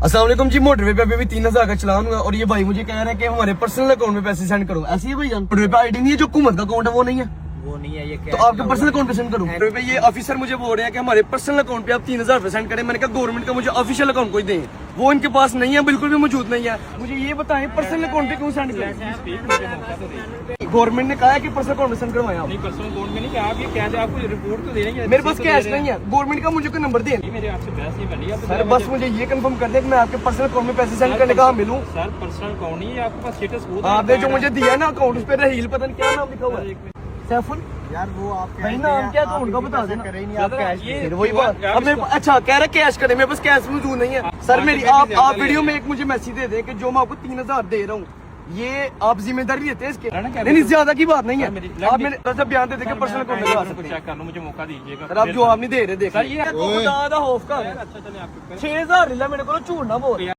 अस्सलाम वालेकुम जी। मोटरवे पे अभी 3000 का चलान हुआ और ये भाई मुझे कह रहा है कि हमारे पर्सनल अकाउंट में पैसे सेंड करो। ऐसे ही भाई मोटरवे पे आईडी नहीं है, जो हुकूमत का अकाउंट है वो नहीं है, वो नहीं है ये। तो आपके पर्सनल अकाउंट पे सेंड करो। मोटरवे पे ये ऑफिसर मुझे बोल रहे हैं कि हमारे पर्सनल अकाउंट पे आप 3000 रुपए सेंड करें। मैंने कहा गवर्नमेंट का मुझे ऑफिशियल अकाउंट कोई दें, वो इनके पास नहीं है, बिल्कुल भी मौजूद नहीं है। मुझे ये बताएं पर्सनल अकाउंट पे क्यों सेंड करें? गवर्नमेंट ने कहा है कि पर्सनल अकाउंट में सेंड करवाएं आप। पर्सनल अकाउंट में नहीं कि आप ये कैश आपको रिपोर्ट तो दे रहे हैं। मेरे पास कैश नहीं है, गवर्नमेंट का मुझे कोई नंबर दें। मेरे आपसे बहस नहीं बनी है सर बस मुझे ये कंफर्म कर दे कि मैं आपके पर्सनल अकाउंट में पैसे सेंड करने का मिलूं। सर पर्सनल अकाउंट नहीं है, आपके पास स्टेटस कोड आपने जो मुझे दिया है ना अकाउंट, उस पे रहील पता नहीं क्या नाम लिखा हुआ है, सैफुल यार वो आप भाई नाम क्या अकाउंट का बता देना। करे नहीं, आप कैश फिर वही बात। अब मेरे अच्छा कह रहे कैश करें, मेरे पास कैश मौजूद नहीं है। सर मेरी आप वीडियो में एक मुझे मैसेज दे दें कि जो मैं आपको 3000 दे रहा हूँ, ये आप जिम्मेदारी लेते हैं इसके? नहीं ज्यादा की बात नहीं है। आप मेरे तरफ बयान दे देंगे पर्सनल अकाउंट में लगा सकते हैं। चेक कर लो, मुझे मौका दीजिएगा। सर आप जवाब नहीं दे रहे, देखिए ये खुदा दा खौफ का अच्छा चले आप 6000 ले ला मेरे को, झूठ ना बोल।